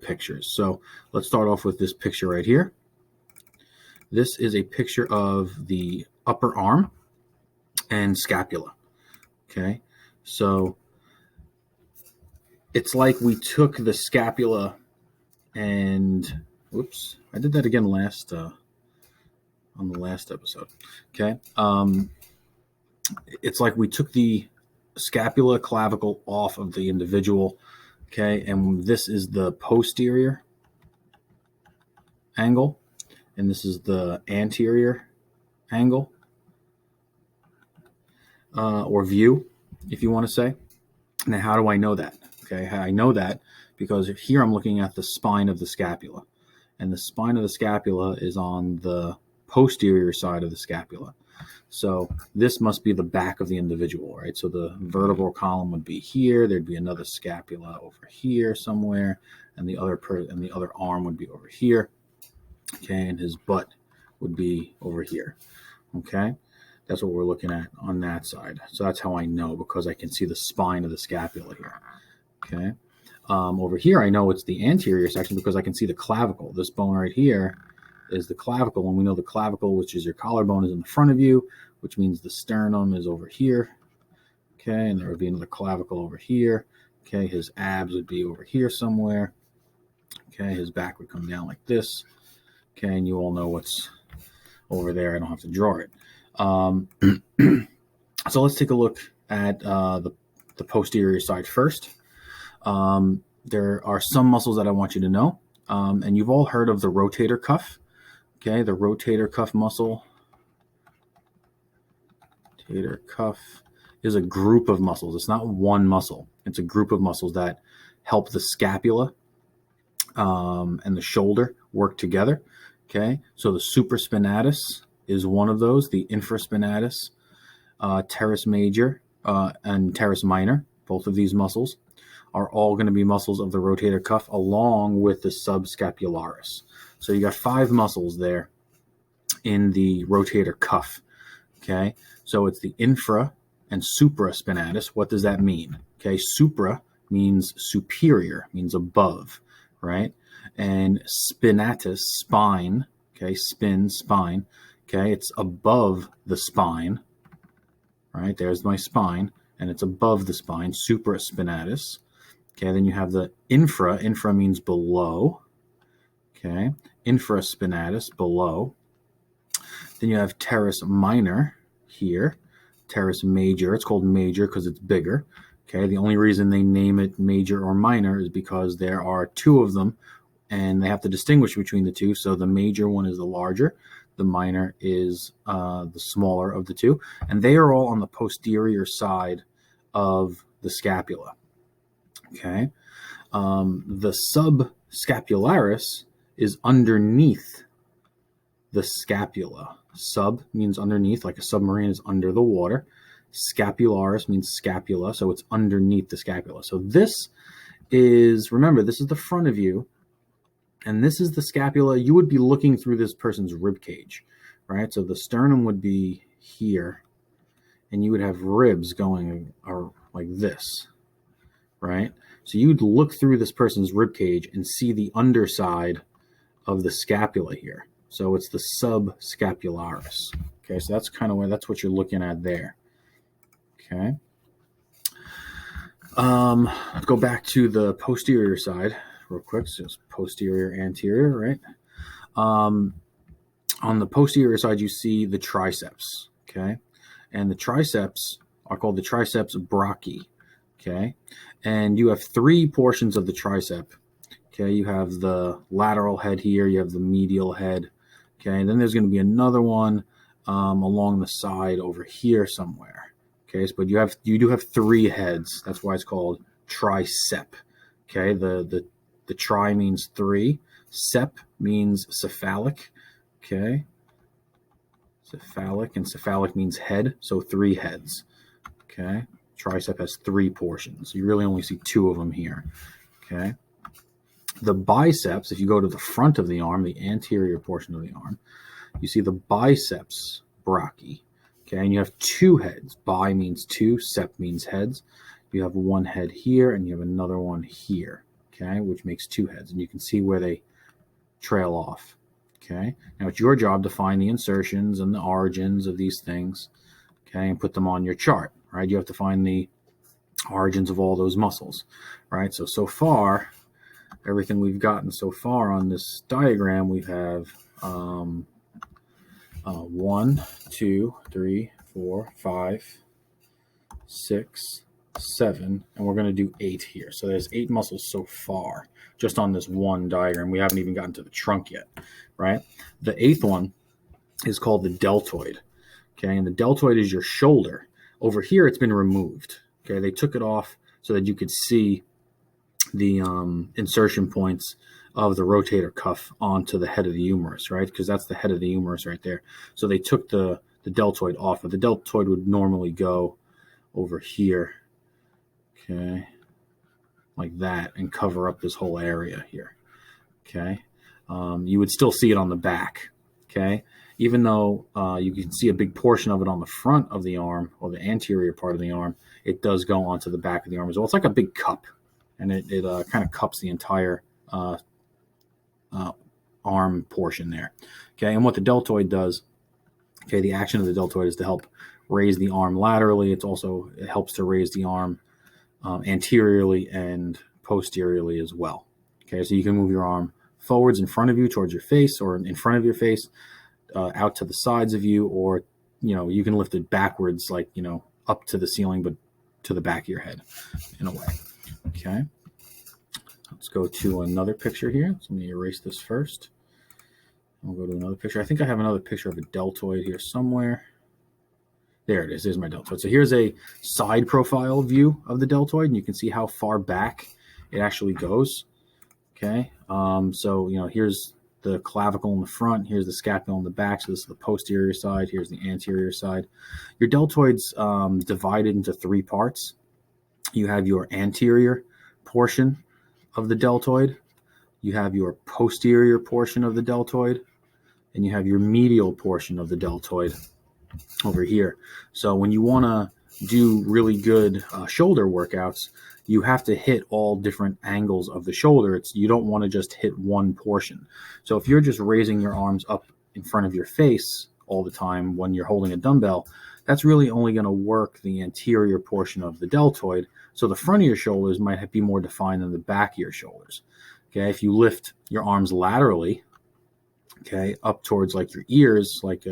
pictures. So let's start off with this picture right here. This is a picture of the upper arm and scapula. Okay, so it's like we took the scapula and, whoops, I did that again last on the last episode. Okay, it's like we took the scapula clavicle off of the individual. Okay, and this is the posterior angle, and this is the anterior angle, or view, if you want to say. Now, how do I know that? Okay, I know that because here I'm looking at the spine of the scapula, and the spine of the scapula is on the posterior side of the scapula. So this must be the back of the individual, right? So the vertebral column would be here. There'd be another scapula over here somewhere, and the other arm would be over here. Okay, and his butt would be over here. Okay, that's what we're looking at on that side. So that's how I know, because I can see the spine of the scapula here. Okay, over here I know it's the anterior section because I can see the clavicle. This bone right here is the clavicle, and we know the clavicle, which is your collarbone, is in the front of you, which means the sternum is over here. Okay, and there would be another clavicle over here. Okay, his abs would be over here somewhere. Okay, his back would come down like this. Okay, and you all know what's over there. I don't have to draw it. So let's take a look at the posterior side first. There are some muscles that I want you to know, and you've all heard of the rotator cuff. Okay, the rotator cuff muscle. Rotator cuff is a group of muscles. It's not one muscle. It's a group of muscles that help the scapula and the shoulder work together. Okay, so the supraspinatus is one of those. The infraspinatus, teres major, and teres minor, both of these muscles are all going to be muscles of the rotator cuff, along with the subscapularis. So you got 5 muscles there in the rotator cuff. Okay, so it's the infra and supraspinatus. What does that mean? Okay, supra means superior, means above, right? And spinatus, spine. Okay, spine. Okay, it's above the spine. Right, there's my spine, and it's above the spine, supraspinatus. Okay, then you have the infra. Infra means below. Okay, infraspinatus, below. Then you have teres minor here, teres major. It's called major because it's bigger. Okay, the only reason they name it major or minor is because there are 2 of them, and they have to distinguish between the 2. So the major one is the larger, the minor is the smaller of the 2, and they are all on the posterior side of the scapula. Okay, the subscapularis is underneath the scapula. Sub means underneath, like a submarine is under the water. Scapularis means scapula, so it's underneath the scapula. So this is, remember, this is the front of you, and this is the scapula. You would be looking through this person's rib cage, right? So the sternum would be here, and you would have ribs going like this, right? So you'd look through this person's rib cage and see the underside of the scapula here. So it's the subscapularis. Okay, so that's kind of that's what you're looking at there. Okay. Let's go back to the posterior side real quick. So it's posterior, anterior, right? On the posterior side, you see the triceps. Okay, and the triceps are called the triceps brachii. Okay, and you have 3 portions of the tricep. Okay, you have the lateral head here, you have the medial head. Okay, and then there's going to be another one along the side over here somewhere. Okay, so, but you do have 3 heads. That's why it's called tricep. Okay, the tri means 3, sep means cephalic. Okay, cephalic, and cephalic means head, so 3 heads. Okay, tricep has 3 portions. You really only see 2 of them here. Okay. The biceps, if you go to the front of the arm, the anterior portion of the arm, you see the biceps brachii. Okay, and you have 2 heads. Bi means 2, sep means heads. You have 1 head here, and you have another one here. okay, which makes two heads, and you can see where they trail off. Okay, now it's your job to find the insertions and the origins of these things, okay, and put them on your chart, right? You have to find the origins of all those muscles, right? So far, everything we've gotten so far on this diagram, we have 1, 2, 3, 4, 5, 6, 7, and we're going to do 8 here. So there's 8 muscles so far just on this one diagram. We haven't even gotten to the trunk yet, right? The 8th one is called the deltoid, okay? And the deltoid is your shoulder. Over here, it's been removed, okay? They took it off so that you could see the insertion points of the rotator cuff onto the head of the humerus, right? Because that's the head of the humerus right there. So they took the deltoid off, but the deltoid would normally go over here, okay, like that, and cover up this whole area here, okay? You would still see it on the back, okay? Even though you can see a big portion of it on the front of the arm or the anterior part of the arm, it does go onto the back of the arm as well. It's like a big cup, and it kind of cups the entire arm portion there, okay? And what the deltoid does, okay, the action of the deltoid is to help raise the arm laterally. It helps to raise the arm anteriorly and posteriorly as well. Okay, so you can move your arm forwards in front of you towards your face, or in front of your face, out to the sides of you, or you can lift it backwards, like up to the ceiling, but to the back of your head in a way. Okay, let's go to another picture here. So let me erase this first. I'll go to another picture. I think I have another picture of a deltoid here somewhere. There it is. There's my deltoid. So here's a side profile view of the deltoid, and you can see how far back it actually goes. Okay. So, here's the clavicle in the front. Here's the scapula in the back. So this is the posterior side. Here's the anterior side. Your deltoid's divided into 3 parts. You have your anterior portion of the deltoid. You have your posterior portion of the deltoid. And you have your medial portion of the deltoid over here. So when you want to do really good shoulder workouts, you have to hit all different angles of the shoulder. You don't want to just hit one portion. So if you're just raising your arms up in front of your face all the time when you're holding a dumbbell, that's really only going to work the anterior portion of the deltoid. So the front of your shoulders might be more defined than the back of your shoulders. Okay, if you lift your arms laterally, okay, up towards like your ears, like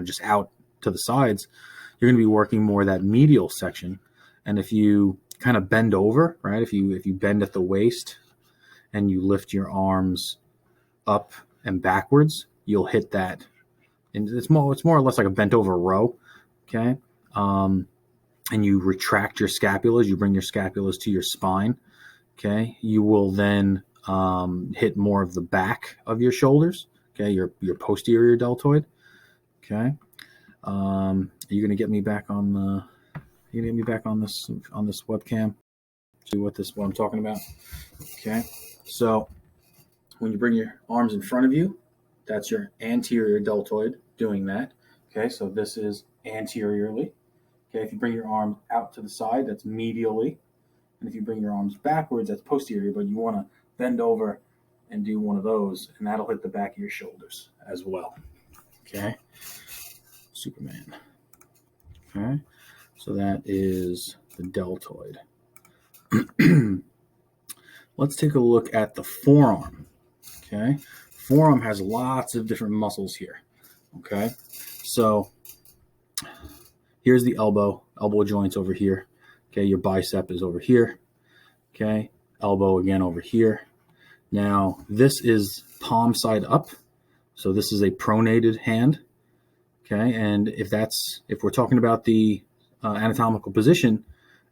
just out to the sides, you're going to be working more that medial section. And if you kind of bend over, right, if you bend at the waist and you lift your arms up and backwards, you'll hit that. And it's more or less like a bent over row, okay? And you retract your scapulas, you bring your scapulas to your spine, okay? You will then hit more of the back of your shoulders, okay, your posterior deltoid, okay? Are you going to get me back on this webcam? See what I'm talking about? Okay. So when you bring your arms in front of you, that's your anterior deltoid doing that. Okay. So this is anteriorly. Okay. If you bring your arms out to the side, that's medially. And if you bring your arms backwards, that's posterior, but you want to bend over and do one of those, and that'll hit the back of your shoulders as well. Okay. Superman. Okay, so that is the deltoid. Let's take a look at the forearm. Okay, forearm has lots of different muscles here. Okay, so here's the elbow joints over here. Okay, your bicep is over here. Okay, elbow again over here. Now this is palm side up, so this is a pronated hand. Okay, and if we're talking about the anatomical position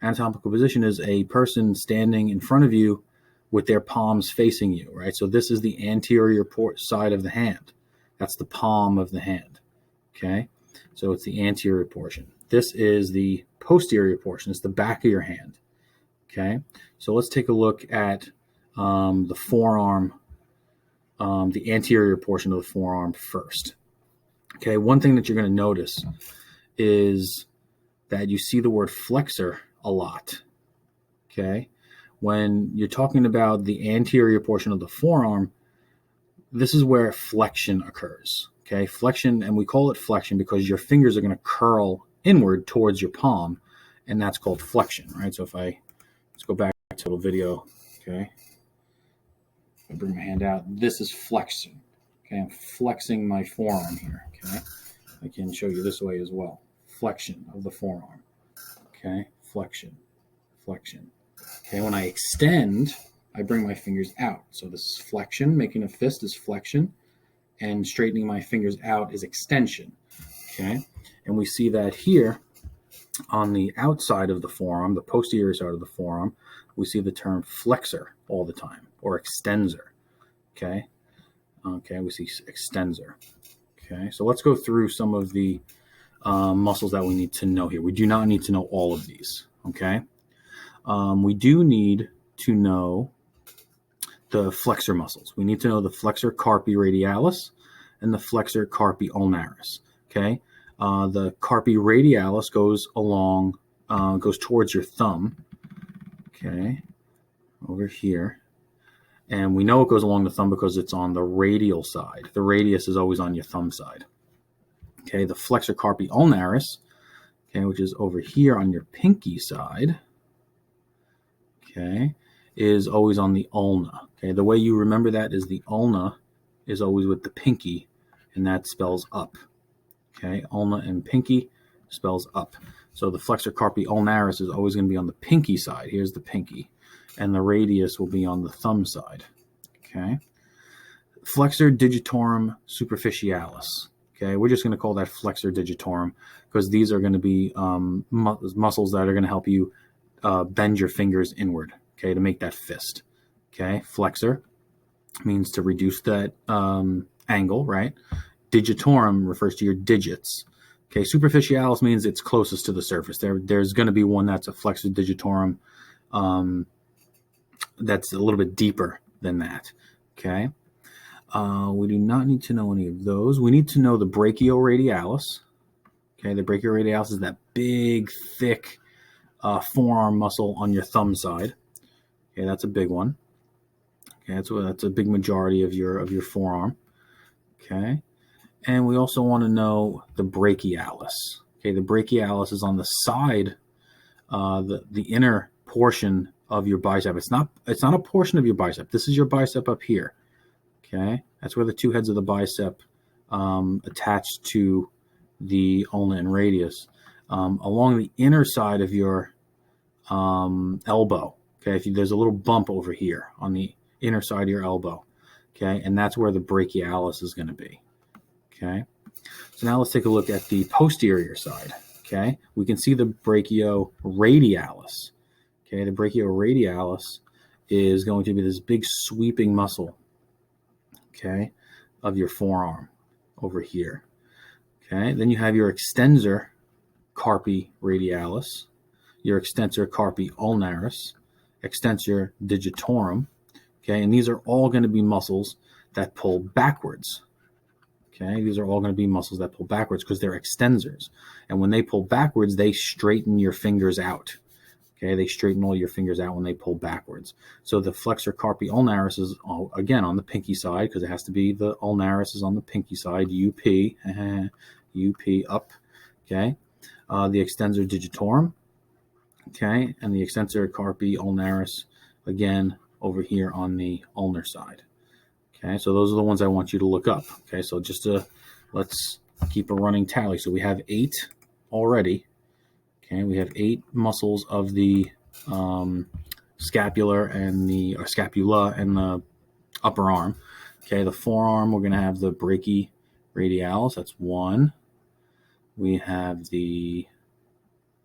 is a person standing in front of you with their palms facing you, right? So this is the anterior side of the hand. That's the palm of the hand, okay? So it's the anterior portion. This is the posterior portion. It's the back of your hand, okay? So let's take a look at the forearm, the anterior portion of the forearm first. Okay, one thing that you're going to notice is that you see the word flexor a lot. Okay, when you're talking about the anterior portion of the forearm, this is where flexion occurs. Okay, flexion, and we call it flexion because your fingers are going to curl inward towards your palm, and that's called flexion, right? So let's go back to the video. Okay, I bring my hand out. This is flexion. Okay, I'm flexing my forearm here. Okay, I can show you this way as well. Flexion of the forearm. Okay, flexion, flexion. Okay, when I extend, I bring my fingers out. So this is flexion. Making a fist is flexion, and straightening my fingers out is extension. Okay, and we see that here on the outside of the forearm, the posterior side of the forearm, we see the term flexor all the time, or extensor. Okay, we see extensor. Okay, so let's go through some of the muscles that we need to know here. We do not need to know all of these. Okay, we do need to know the flexor muscles. We need to know the flexor carpi radialis and the flexor carpi ulnaris. Okay, the carpi radialis goes towards your thumb. Okay, over here. And we know it goes along the thumb because it's on the radial side. The radius is always on your thumb side. Okay, the flexor carpi ulnaris, okay, which is over here on your pinky side, okay, is always on the ulna. Okay, the way you remember that is the ulna is always with the pinky, and that spells up. Okay, ulna and pinky spells up. So the flexor carpi ulnaris is always going to be on the pinky side. Here's the pinky. And the radius will be on the thumb side. Okay. Flexor digitorum superficialis. Okay, we're just going to call that flexor digitorum because these are going to be muscles that are going to help you bend your fingers inward. Okay, to make that fist. Okay, flexor means to reduce that angle, right? Digitorum refers to your digits. Okay, superficialis means it's closest to the surface. There's going to be one that's a flexor digitorum. That's a little bit deeper than that. Okay. We do not need to know any of those. We need to know the brachioradialis. Okay. The brachioradialis is that big, thick forearm muscle on your thumb side. Okay. That's a big one. Okay. That's a big majority of your forearm. Okay. And we also want to know the brachialis. Okay. The brachialis is on the side, the inner portion of your bicep. It's not a portion of your bicep. This is your bicep up here. Okay, that's where the two heads of the bicep attached to the ulna and radius. Along the inner side of your elbow. Okay, there's a little bump over here on the inner side of your elbow. Okay, and that's where the brachialis is going to be. Okay, so now let's take a look at the posterior side. Okay, we can see the brachioradialis. Okay, the brachioradialis is going to be this big sweeping muscle, okay, of your forearm over here. Okay, then you have your extensor carpi radialis, your extensor carpi ulnaris, extensor digitorum. Okay, and these are all going to be muscles that pull backwards. Okay, these are all going to be muscles that pull backwards because they're extensors. And when they pull backwards, they straighten your fingers out. Okay, they straighten all your fingers out when they pull backwards. So the flexor carpi ulnaris is, again, on the pinky side because it has to be the ulnaris is on the pinky side, UP, UP up, okay. The extensor digitorum, okay, and the extensor carpi ulnaris, again, over here on the ulnar side. Okay, so those are the ones I want you to look up. Okay, so let's keep a running tally. So we have 8 already. Okay, we have 8 muscles of the scapula and the upper arm. Okay, the forearm, we're going to have the brachioradialis. That's 1. We have the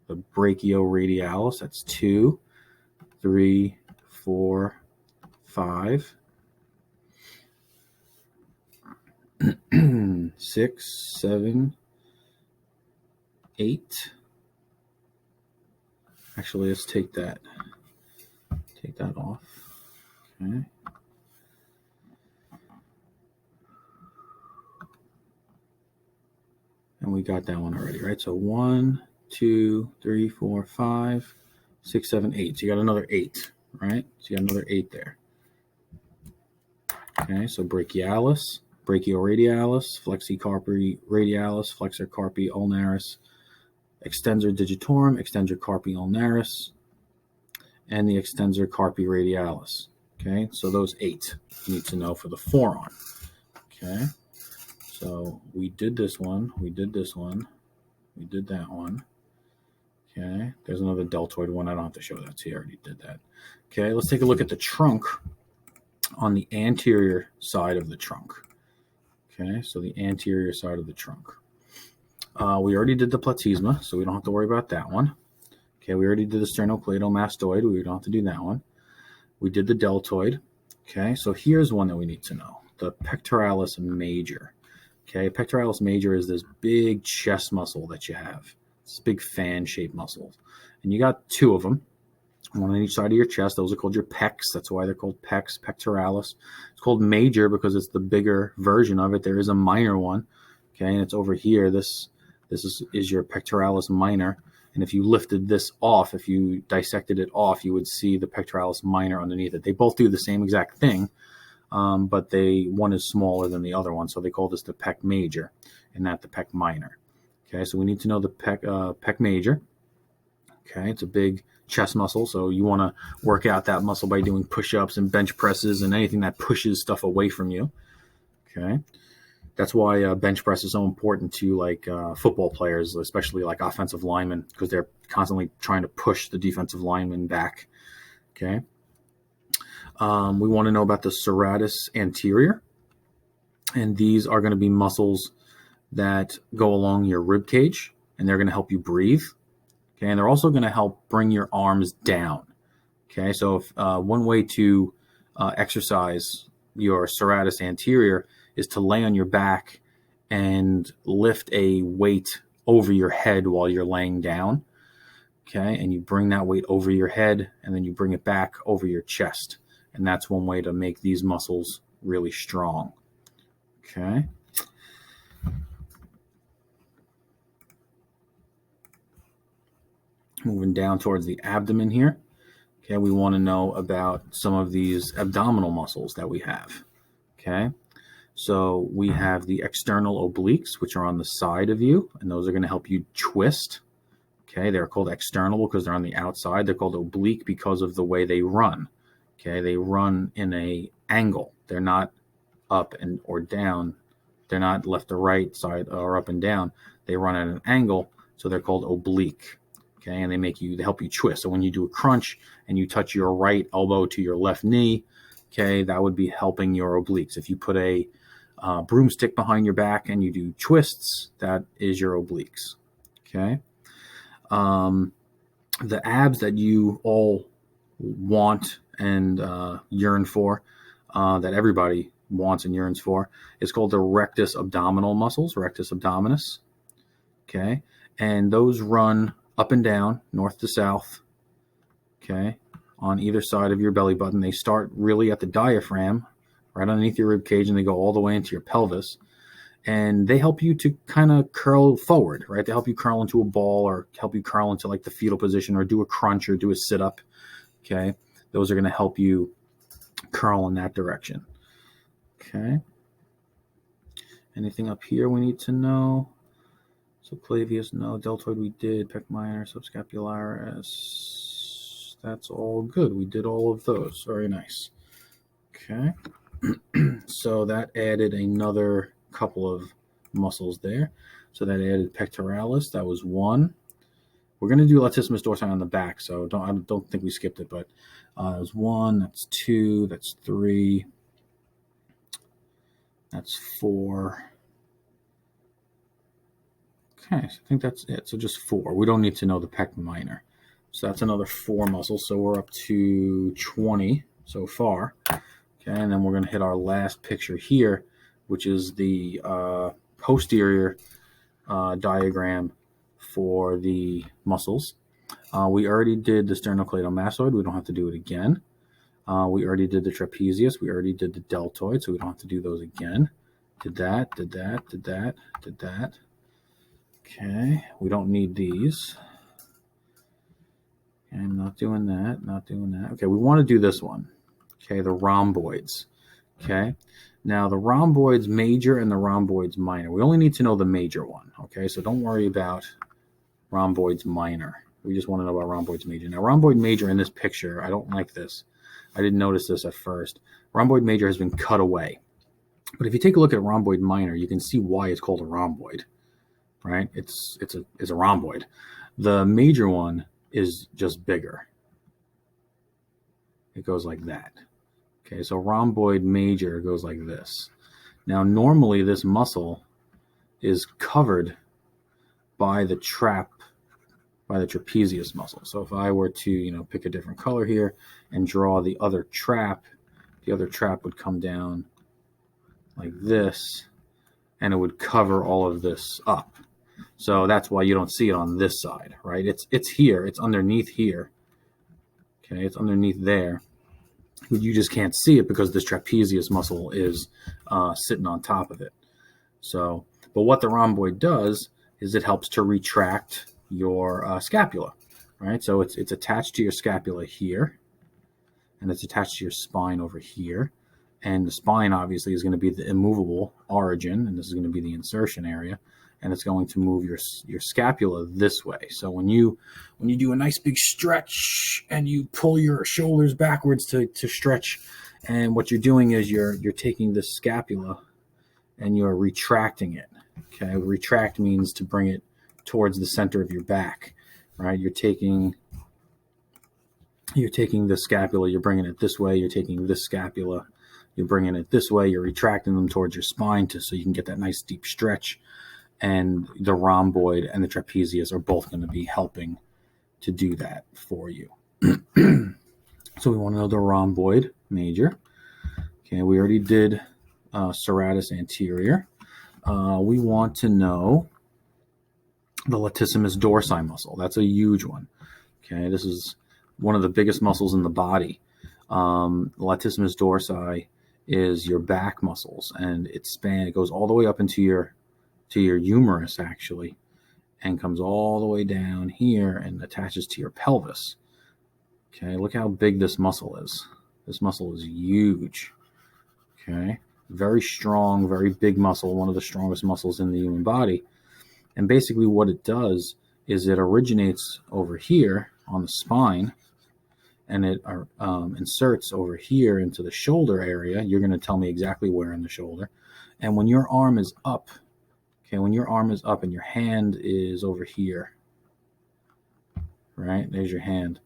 brachioradialis. That's 2, 3, 4, 5, 6, 7, 8. Actually, let's take that off. Okay. And we got that one already, right? So 1, 2, 3, 4, 5, 6, 7, 8. So you got another 8, right? So you got another 8 there. Okay, so brachialis, brachioradialis, flexicarpi radialis, flexor carpi ulnaris, extensor digitorum, extensor carpi ulnaris, and the extensor carpi radialis. Okay, so those 8 you need to know for the forearm. Okay, so we did this one, we did this one, we did that one. Okay, there's another deltoid one. I don't have to show that, so you already did that. Okay, let's take a look at the trunk on the anterior side of the trunk. Okay, so the anterior side of the trunk. We already did the platysma, so we don't have to worry about that one. Okay, we already did the sternocleidomastoid. We don't have to do that one. We did the deltoid. Okay, so here's one that we need to know. The pectoralis major. Okay, pectoralis major is this big chest muscle that you have. It's big fan-shaped muscle. And you got 2 of them, one on each side of your chest. Those are called your pecs. That's why they're called pecs, pectoralis. It's called major because it's the bigger version of it. There is a minor one, okay, and it's over here. This is your pectoralis minor. And if you lifted this off, if you dissected it off, you would see the pectoralis minor underneath it. They both do the same exact thing, but one is smaller than the other one. So they call this the pec major and not the pec minor. Okay, so we need to know the pec major. Okay, it's a big chest muscle, so you want to work out that muscle by doing push-ups and bench presses and anything that pushes stuff away from you. Okay, that's why bench press is so important to like football players, especially like offensive linemen, because they're constantly trying to push the defensive lineman back. Okay, we want to know about the serratus anterior, and these are going to be muscles that go along your rib cage, and they're going to help you breathe. Okay, and they're also going to help bring your arms down. Okay, so if, one way to exercise your serratus anterior is to lay on your back and lift a weight over your head while you're laying down. Okay, and you bring that weight over your head and then you bring it back over your chest. And that's one way to make these muscles really strong. Okay. Moving down towards the abdomen here. Okay, we want to know about some of these abdominal muscles that we have. Okay, so we have the external obliques, which are on the side of you, and those are going to help you twist. Okay, they're called external because they're on the outside. They're called oblique because of the way they run. Okay, they run in an angle. They're not up and or down. They're not left or right side or up and down. They run at an angle, so they're called oblique. Okay, and they help you twist. So when you do a crunch and you touch your right elbow to your left knee, okay, that would be helping your obliques. If you put a broomstick behind your back and you do twists, that is your obliques. Okay, the abs that you all want and yearn for, that everybody wants and yearns for, is called the rectus abdominal muscles, rectus abdominis. Okay, and those run up and down, north to south, okay, on either side of your belly button. They start really at the diaphragm, right underneath your rib cage, and they go all the way into your pelvis. And they help you to kind of curl forward, right? They help you curl into a ball or help you curl into like the fetal position or do a crunch or do a sit-up, okay? Those are going to help you curl in that direction, okay? Anything up here we need to know? Subclavius, no. Deltoid, we did. Pec minor, subscapularis. That's all good. We did all of those. Very nice. Okay. So that added another couple of muscles there. So that added pectoralis. That was 1. We're going to do latissimus dorsi on the back, so I don't think we skipped it, but that was 1. That's 2. That's 3. That's 4. Okay, so I think that's it. So just 4. We don't need to know the pec minor. So that's another 4 muscles. So we're up to 20 so far. Okay, and then we're going to hit our last picture here, which is the posterior diagram for the muscles. We already did the sternocleidomastoid. We don't have to do it again. We already did the trapezius. We already did the deltoid, so we don't have to do those again. Did that, did that, did that, did that. Okay, we don't need these. I'm not doing that, not doing that. Okay, we want to do this one. Okay, the rhomboids. Okay, now the rhomboids major and the rhomboids minor. We only need to know the major one. Okay, so don't worry about rhomboids minor. We just want to know about rhomboids major. Now, rhomboid major in this picture, I don't like this. I didn't notice this at first. Rhomboid major has been cut away. But if you take a look at rhomboid minor, you can see why it's called a rhomboid, right? It's a rhomboid. The major one is just bigger. It goes like that. Okay, so rhomboid major goes like this. Now, normally this muscle is covered by the trapezius muscle. So if I were to, pick a different color here and draw the other trap would come down like this, and it would cover all of this up. So that's why you don't see it on this side, right? It's here, it's underneath here. Okay, it's underneath there. But you just can't see it because this trapezius muscle is sitting on top of it. So, but what the rhomboid does is it helps to retract your scapula, right? So it's attached to your scapula here, and it's attached to your spine over here. And the spine obviously is going to be the immovable origin, and this is going to be the insertion area, and it's going to move your scapula this way. So when you do a nice big stretch and you pull your shoulders backwards to stretch, and what you're doing is you're taking the scapula and you're retracting it. Okay, retract means to bring it towards the center of your back, right? You're taking the scapula, you're bringing it this way. You're taking this scapula, you're bringing it this way. You're retracting them towards your spine so you can get that nice deep stretch. And the rhomboid and the trapezius are both going to be helping to do that for you. So we want to know the rhomboid major. Okay, we already did serratus anterior. We want to know the latissimus dorsi muscle. That's a huge one. Okay, this is one of the biggest muscles in the body. Latissimus dorsi is your back muscles, and it goes all the way up into your humerus actually, and comes all the way down here and attaches to your pelvis. Okay, look how big this muscle is. This muscle is huge. Okay, very strong, very big muscle, one of the strongest muscles in the human body. And basically what it does is it originates over here on the spine, and it inserts over here into the shoulder area. You're going to tell me exactly where in the shoulder. And when your arm is up, okay, when your arm is up and your hand is over here, right? There's your hand.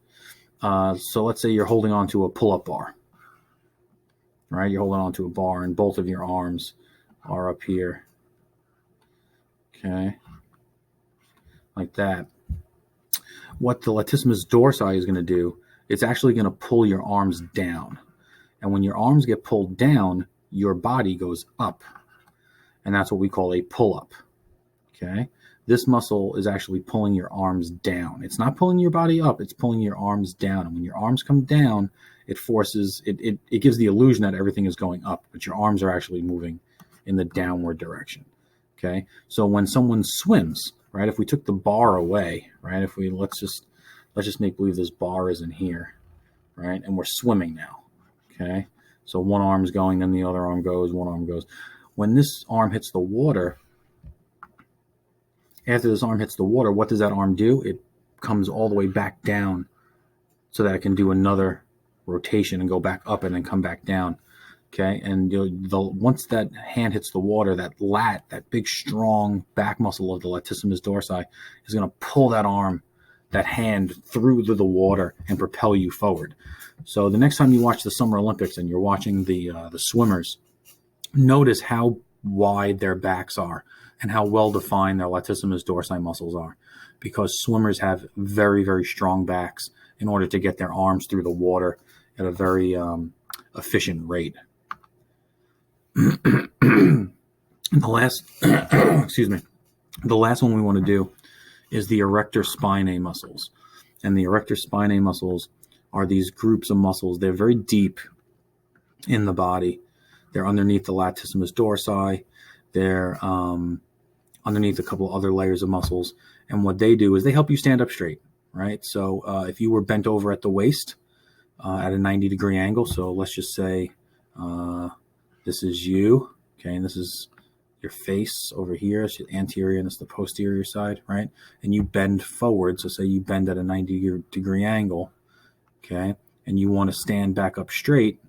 So let's say you're holding on to a pull-up bar, right? You're holding on to a bar and both of your arms are up here, okay, like that. What the latissimus dorsi is going to do, it's actually going to pull your arms down. And when your arms get pulled down, your body goes up. And that's what we call a pull-up. Okay? This muscle is actually pulling your arms down. It's not pulling your body up, it's pulling your arms down. And when your arms come down, it gives the illusion that everything is going up, but your arms are actually moving in the downward direction. Okay? So when someone swims, right, if we took the bar away, right, let's just make believe this bar is in here, right, and we're swimming now. Okay? So one arm's going, then the other arm goes, one arm goes. When this arm hits the water, after this arm hits the water, what does that arm do? It comes all the way back down so that it can do another rotation and go back up and then come back down. Okay, and once that hand hits the water, that big strong back muscle of the latissimus dorsi is going to pull that hand through the water and propel you forward. So the next time you watch the Summer Olympics and you're watching the swimmers, notice how wide their backs are and how well defined their latissimus dorsi muscles are, because swimmers have very, very strong backs in order to get their arms through the water at a very efficient rate. The last one we want to do is the Erector Spinae muscles. And the Erector Spinae muscles are these groups of muscles. They're very deep in the body. They're underneath the latissimus dorsi. They're underneath a couple of other layers of muscles. And what they do is they help you stand up straight. right? So if you were bent over at the waist at a 90-degree angle, so let's just say this is you, okay, and this is your face over here, it's your anterior, and this is the posterior side, right? And you bend forward, so say you bend at a 90-degree angle, okay, and you want to stand back up straight,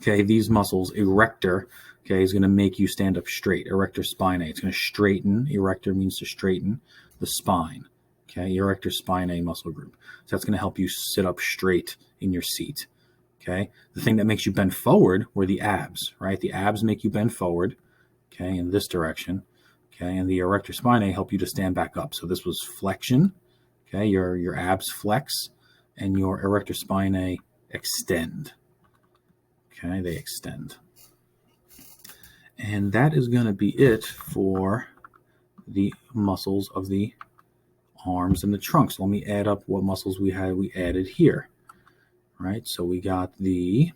okay, these muscles, erector, okay, is going to make you stand up straight. Erector spinae, it's going to straighten. Erector means to straighten the spine, okay, erector spinae muscle group. So that's going to help you sit up straight in your seat, okay. The thing that makes you bend forward were the abs, right? The abs make you bend forward, okay, in this direction, okay, and the erector spinae help you to stand back up. So this was flexion, okay, your abs flex, and your erector spinae extend, okay, they extend. And that is going to be it for the muscles of the arms and the trunk. So let me add up what muscles we added here, right? So we got the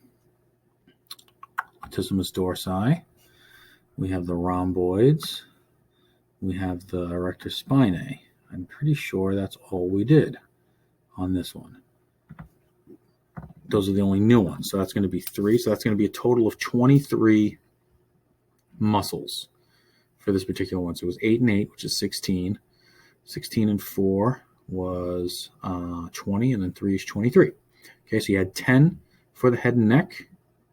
latissimus dorsi, we have the rhomboids, we have the erector spinae. I'm pretty sure that's all we did on this one. Those are the only new ones. So that's going to be 3. So that's going to be a total of 23 muscles for this particular one. So it was 8 and 8, which is 16. 16 and 4 was 20, and then 3 is 23. Okay, so you had 10 for the head and neck,